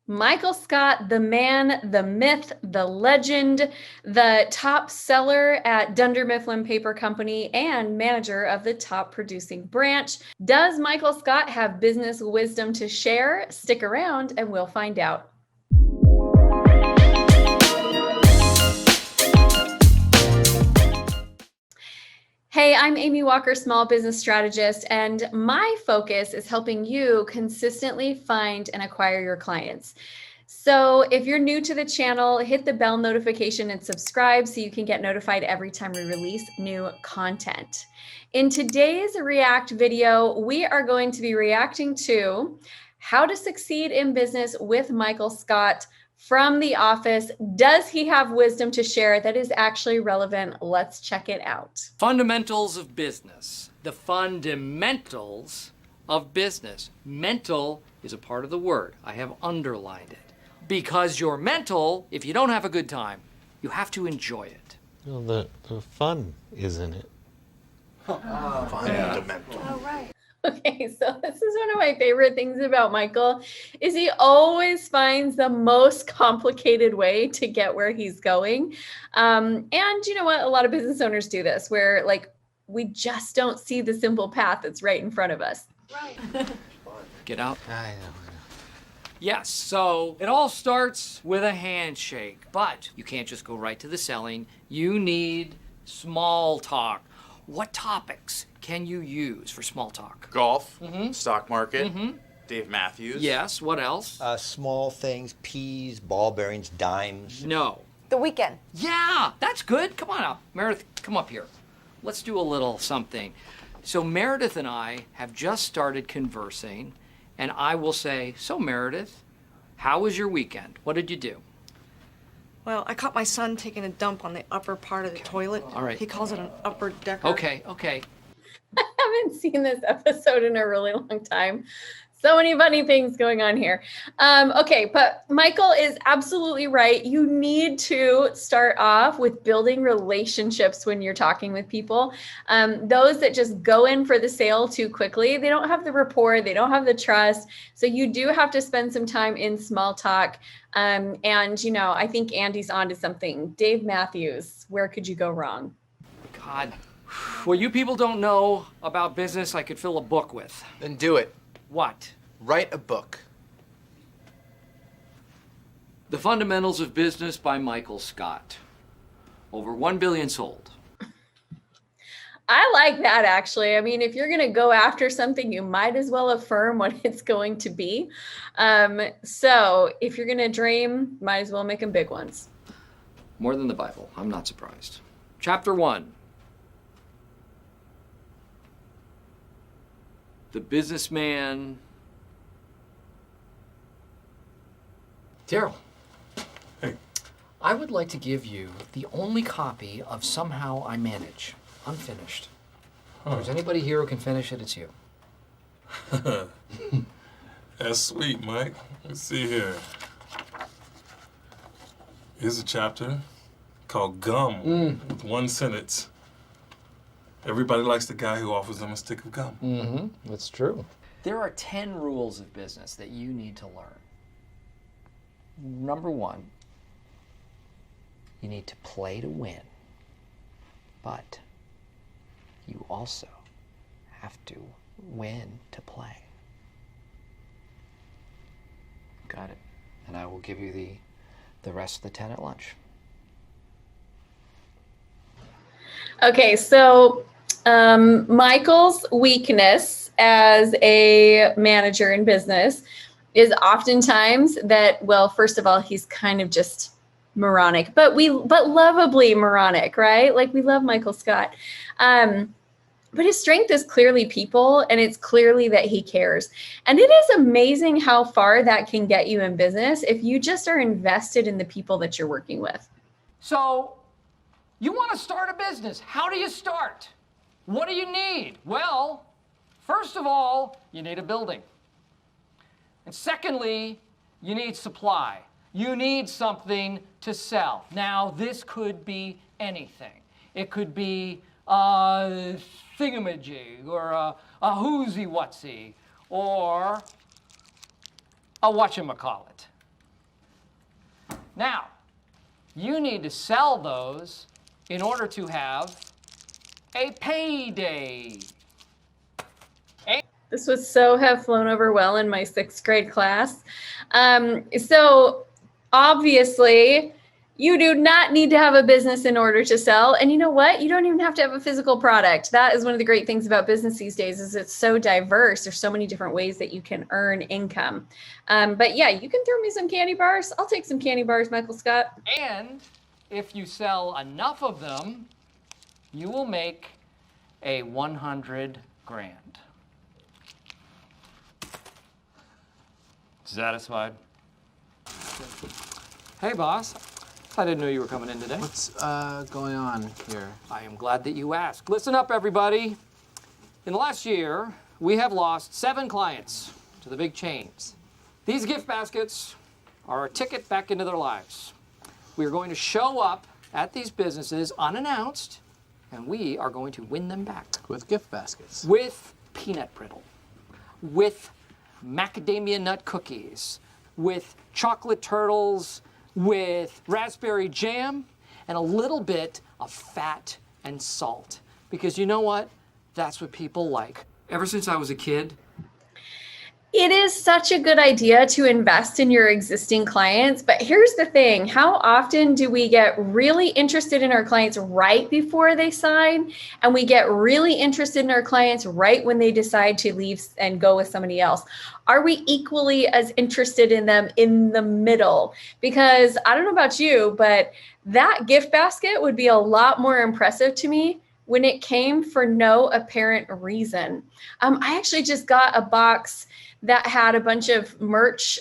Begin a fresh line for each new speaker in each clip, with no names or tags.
Michael Scott, the man, the myth, the legend, the top seller at Dunder Mifflin Paper Company and manager of the top producing branch. Does Michael Scott have business wisdom to share? Stick around and we'll find out. Hey, I'm Amy Walker, small business strategist, and my focus is helping you consistently find and acquire your clients. So if you're new to the channel, hit the bell notification and subscribe so you can get notified every time we release new content. In today's React video, we are going to be reacting to how to succeed in business with Michael Scott from The Office. Does he have wisdom to share that is actually relevant? Let's check it out.
Fundamentals of business. The fundamentals of business. Mental is a part of the word. I have underlined it. Because you're mental, if you don't have a good time, you have to enjoy it.
Well, the fun is in it.
Fundamental.
Oh, right.
Okay, so this is one of my favorite things about Michael is he always finds the most complicated way to get where he's going. And you know what? A lot of business owners do this where we just don't see the simple path that's right in front of us.
Right.
Get out.
I know.
Yes, so it all starts with a handshake, but you can't just go right to the selling. You need small talk. What topics can you use for small talk?
Golf, stock market,
Mm-hmm.
Dave Matthews.
Yes, what else?
Small things, peas, ball bearings, dimes.
No.
The weekend.
Yeah, that's good. Come on up. Meredith, come up here. Let's do a little something. So Meredith and I have just started conversing, and I will say, so Meredith, how was your weekend? What did you do?
Well, I caught my son taking a dump on the upper part of the toilet.
All right.
He calls it an upper decker.
Okay.
I haven't seen this episode in a really long time. So many funny things going on here. Okay, but Michael is absolutely right. You need to start off with building relationships when you're talking with people. Those that just go in for the sale too quickly, they don't have the rapport, they don't have the trust. So you do have to spend some time in small talk. And, I think Andy's onto something. Dave Matthews, where could you go wrong?
God. What you people don't know about business, I could fill a book with.
Then do it.
What?
Write a book.
The Fundamentals of Business by Michael Scott. Over 1 billion sold.
I like that, actually. I mean, if you're going to go after something, you might as well affirm what it's going to be. So if you're going to dream, might as well make them big ones.
More than the Bible. I'm not surprised. Chapter 1. The businessman. Daryl.
Hey.
I would like to give you the only copy of Somehow I Manage, unfinished. If there's anybody here who can finish it, it's you.
That's sweet, Mike. Let's see here. Here's a chapter called Gum with one sentence. Everybody likes the guy who offers them a stick of gum.
Mm-hmm. That's true. There are 10 rules of business that you need to learn. Number 1, you need to play to win, but you also have to win to play. Got it. And I will give you the rest of the 10 at lunch.
Okay, so Michael's weakness as a manager in business is oftentimes that, well, first of all, he's kind of just moronic, but lovably moronic, right? Like, we love Michael Scott. But his strength is clearly people, and it's clearly that he cares. And it is amazing how far that can get you in business if you just are invested in the people that you're working with.
So, you want to start a business. How do you start? What do you need? Well, first of all, you need a building. And secondly, you need supply. You need something to sell. Now, this could be anything. It could be a thingamajig, or a whoozy-whatsy, or a whatchamacallit. Now, you need to sell those in order to have a payday.
This would so have flown over well in my 6th grade class. So obviously, you do not need to have a business in order to sell. And you know what? You don't even have to have a physical product. That is one of the great things about business these days is it's so diverse. There's so many different ways that you can earn income. But yeah, you can throw me some candy bars. I'll take some candy bars, Michael Scott.
And if you sell enough of them, you will make a 100 grand. Satisfied? Hey, boss. I didn't know you were coming in today.
What's going on here?
I am glad that you asked. Listen up, everybody. In the last year, we have lost 7 clients to the big chains. These gift baskets are a ticket back into their lives. We are going to show up at these businesses unannounced, and we are going to win them back.
With gift baskets.
With peanut brittle, with macadamia nut cookies, with chocolate turtles, with raspberry jam, and a little bit of fat and salt. Because you know what? That's what people like. Ever since I was a kid,
It is such a good idea to invest in your existing clients, but here's the thing. How often do we get really interested in our clients right before they sign, and we get really interested in our clients right when they decide to leave and go with somebody else? Are we equally as interested in them in the middle? Because I don't know about you, but that gift basket would be a lot more impressive to me when it came for no apparent reason. I actually just got a box that had a bunch of merch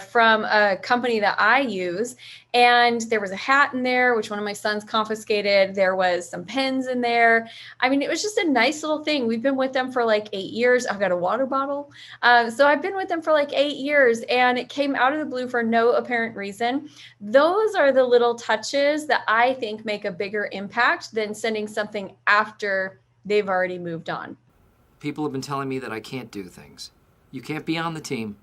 from a company that I use. And there was a hat in there, which one of my sons confiscated. There was some pens in there. I mean, it was just a nice little thing. We've been with them for like 8 years. I've got a water bottle. So I've been with them for like 8 years, and it came out of the blue for no apparent reason. Those are the little touches that I think make a bigger impact than sending something after they've already moved on.
people have been telling me that I can't do things. You can't be on the team.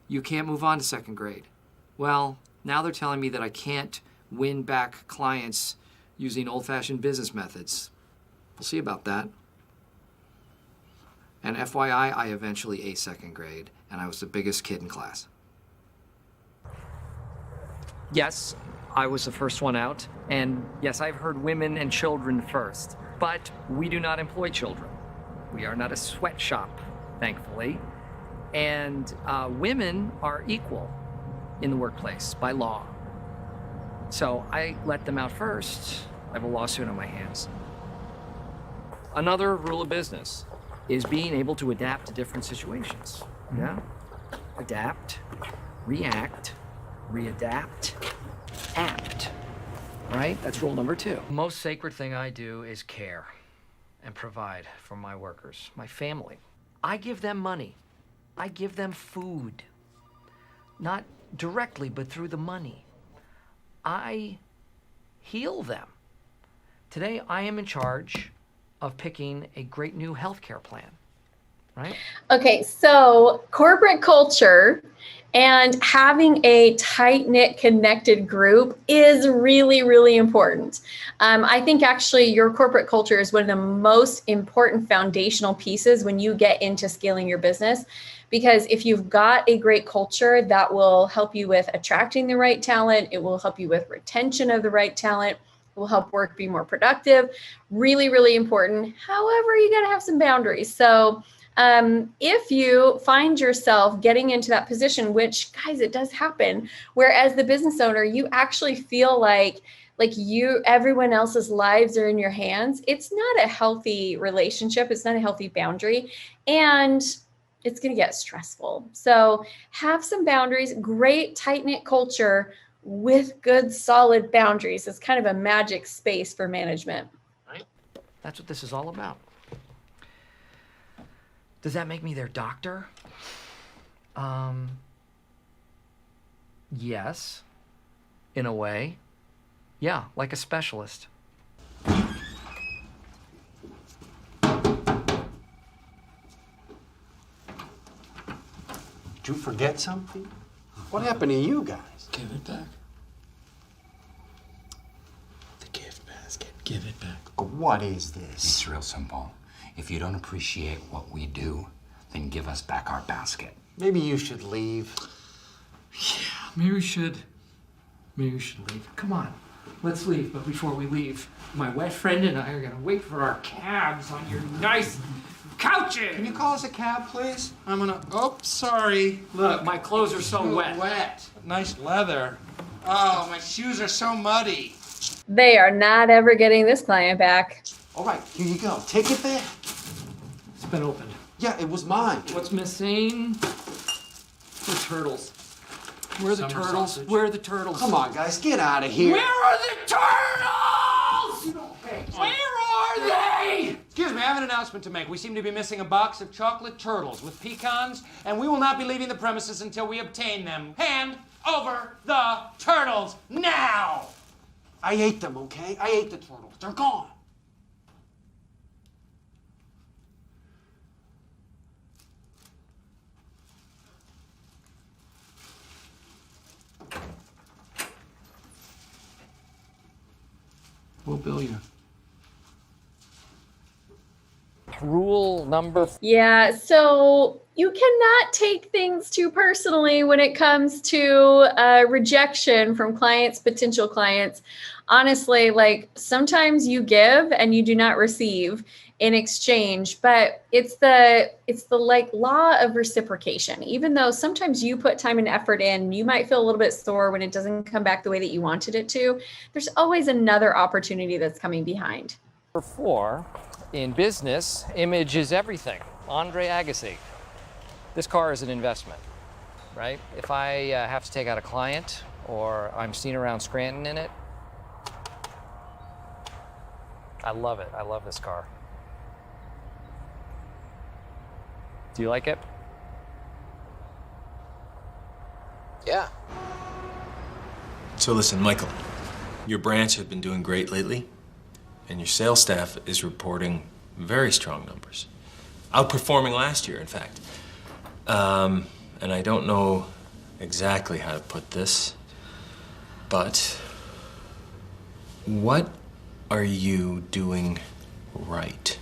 You can't move on to second grade. Well, now they're telling me that I can't win back clients using old-fashioned business methods. We'll see about that. And FYI, I eventually aced second grade, and I was the biggest kid in class. Yes, I was the first one out, and yes, I've heard women and children first, but we do not employ children. We are not a sweatshop, thankfully, and women are equal in the workplace by law. So I let them out first. I have a lawsuit on my hands. Another rule of business is being able to adapt to different situations. Yeah? Adapt, react, readapt, apt. Right? That's rule number 2. The most sacred thing I do is care and provide for my workers, my family. I give them money. I give them food. Not directly, but through the money. I heal them. Today, I am in charge of picking a great new healthcare plan, right? Okay, so corporate culture and having a tight-knit, connected group is really, really important. I think actually your corporate culture is one of the most important foundational pieces when you get into scaling your business. Because if you've got a great culture, that will help you with attracting the right talent. It will help you with retention of the right talent. It will help work be more productive. Really, really important. However, you got to have some boundaries. So if you find yourself getting into that position, which guys, it does happen, where as the business owner, you actually feel like everyone else's lives are in your hands, it's not a healthy relationship. It's not a healthy boundary. And it's going to get stressful. So have some boundaries, great tight-knit culture with good solid boundaries. It's kind of a magic space for management. Right? That's what this is all about. Does that make me their doctor? Yes, in a way. Yeah, like a specialist.
Did you forget something? What happened to you guys?
Give it back. Give it back.
What is this?
It's real simple. If you don't appreciate what we do, then give us back our basket.
Maybe you should leave.
Yeah, maybe we should. Maybe we should leave. Come on, let's leave. But before we leave, my wet friend and I are gonna wait for our cabs on your nice couches.
Can you call us a cab, please? I'm gonna. Oh, sorry.
Look, my clothes are so wet.
Wet. Nice leather. Oh, my shoes are so muddy.
They are not ever getting this client back.
All right, here you go. Take it back.
It's been opened.
Yeah, it was mine.
What's missing? The turtles. Where are the
Summer
turtles?
sausage.
Where are the turtles?
Come on, guys, get out of here.
Where are the turtles? Where are they?
Excuse me, I have an announcement to make. We seem to be missing a box of chocolate turtles with pecans, and we will not be leaving the premises until we obtain them. Hand over the turtles now!
I ate them, okay? I ate the turtles. They're gone. We'll bill you.
Rule number.
Yeah, so you cannot take things too personally when it comes to rejection from clients, potential clients. Honestly, like sometimes you give and you do not receive in exchange, but it's the like law of reciprocation. Even though sometimes you put time and effort in, you might feel a little bit sore when it doesn't come back the way that you wanted it to. There's always another opportunity that's coming behind.
Number 4, in business, image is everything. Andre Agassi. This car is an investment, right? If I have to take out a client or I'm seen around Scranton in it, I love it. I love this car. Do you like it?
Yeah.
So listen, Michael, your branch has been doing great lately, and your sales staff is reporting very strong numbers. Outperforming last year, in fact. And I don't know exactly how to put this, but what are you doing right?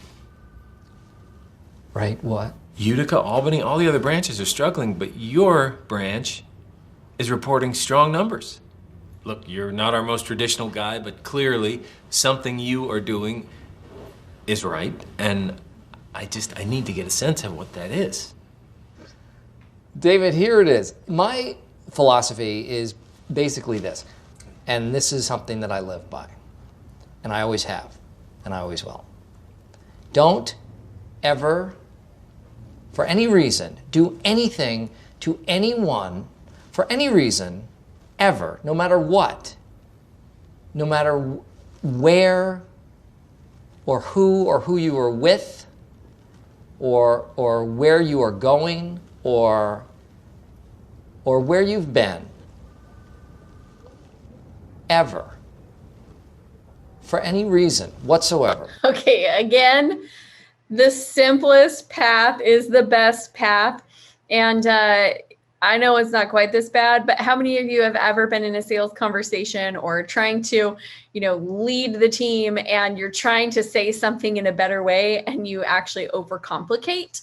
Right, what?
Utica, Albany, all the other branches are struggling, but your branch is reporting strong numbers. Look, you're not our most traditional guy, but clearly something you are doing is right, and I need to get a sense of what that is.
David, here it is. My philosophy is basically this, and this is something that I live by, and I always have, and I always will. Don't ever, for any reason, do anything to anyone for any reason, ever, no matter what, no matter where or who you are with, or where you are going, or where you've been, ever, for any reason whatsoever.
Okay, again, the simplest path is the best path. And I know it's not quite this bad, but how many of you have ever been in a sales conversation or trying to, lead the team and you're trying to say something in a better way and you actually overcomplicate?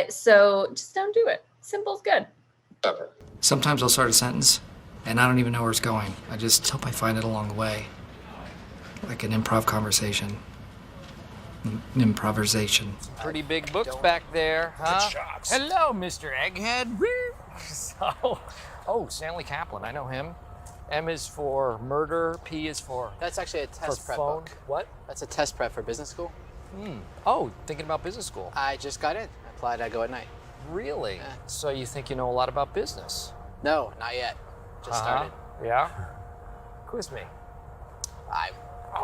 So just don't do it. Simple's good.
Sometimes I'll start a sentence and I don't even know where it's going. I just hope I find it along the way. Like an improv conversation. Improvisation.
Pretty big books back there, huh? Hello, Mr. Egghead. Oh, Stanley Kaplan, I know him. M is for murder, P is for
That's actually a test prep
phone.
book.
What?
That's a test prep for business school.
Oh, thinking about business school.
I just got in. I applied, I go at night.
Really? So you think you know a lot about business?
No, not yet. Just started.
Yeah? Quiz me.
I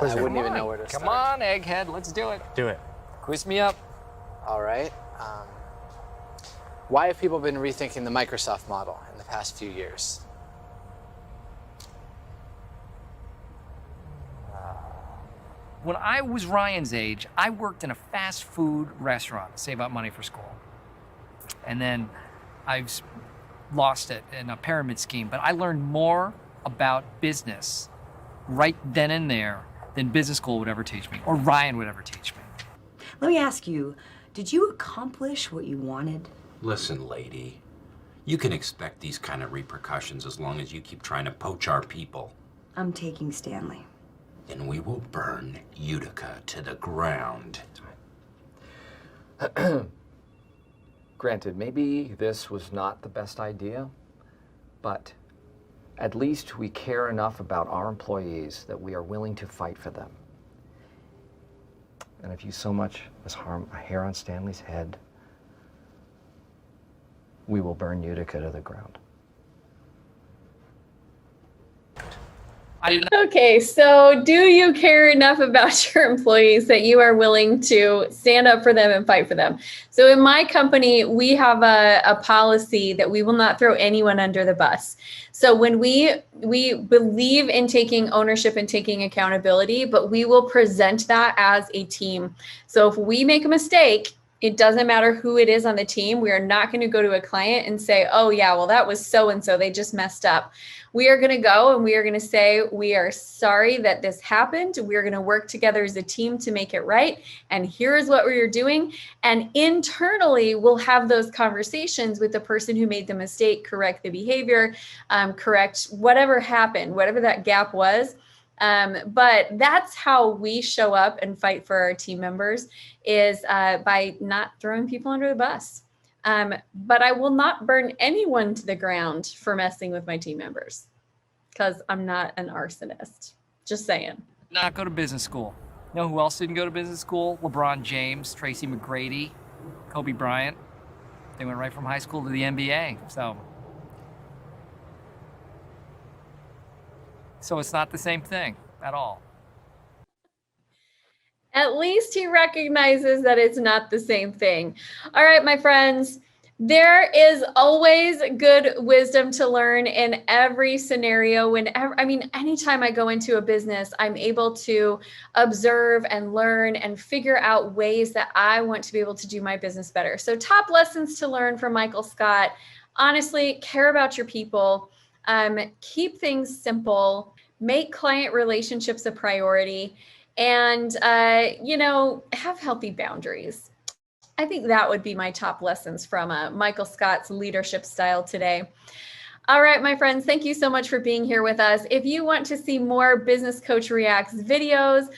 wouldn't even know where to start.
Come on, Egghead, let's do it.
Do it.
Quiz me up.
All right. Why have people been rethinking the Microsoft model in the past few years?
When I was Ryan's age, I worked in a fast food restaurant to save up money for school. And then I've lost it in a pyramid scheme, but I learned more about business right then and there than business school would ever teach me, or Ryan would ever teach me.
Let me ask you, did you accomplish what you wanted?
Listen, lady, you can expect these kind of repercussions as long as you keep trying to poach our people.
I'm taking Stanley.
Then we will burn Utica to the ground.
Granted, maybe this was not the best idea, but at least we care enough about our employees that we are willing to fight for them. And if you so much as harm a hair on Stanley's head, we will burn Utica to the ground.
Okay, so do you care enough about your employees that you are willing to stand up for them and fight for them? So in my company, we have a policy that we will not throw anyone under the bus. So when we believe in taking ownership and taking accountability, but we will present that as a team. So if we make a mistake, it doesn't matter who it is on the team. We are not going to go to a client and say, oh yeah, well, that was so-and-so, they just messed up. We are going to go and we are going to say, we are sorry that this happened. We are going to work together as a team to make it right. And here is what we are doing. And internally, we'll have those conversations with the person who made the mistake, correct the behavior, correct whatever happened, whatever that gap was. But that's how we show up and fight for our team members, is by not throwing people under the bus. But I will not burn anyone to the ground for messing with my team members, because I'm not an arsonist. Just saying.
Not go to business school. You know who else didn't go to business school? LeBron James, Tracy McGrady, Kobe Bryant. They went right from high school to the NBA. So it's not the same thing at all.
At least he recognizes that it's not the same thing. All right, my friends, there is always good wisdom to learn in every scenario. Anytime I go into a business, I'm able to observe and learn and figure out ways that I want to be able to do my business better. So top lessons to learn from Michael Scott: honestly, care about your people, keep things simple, make client relationships a priority, and, have healthy boundaries. I think that would be my top lessons from Michael Scott's leadership style today. All right, my friends, thank you so much for being here with us. If you want to see more Business Coach Reacts videos,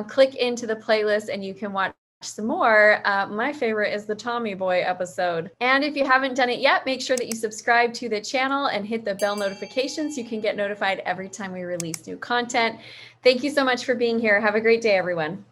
click into the playlist and you can watch some more. My favorite is the Tommy Boy episode. And if you haven't done it yet, make sure that you subscribe to the channel and hit the bell notification so you can get notified every time we release new content. Thank you so much for being here. Have a great day, everyone.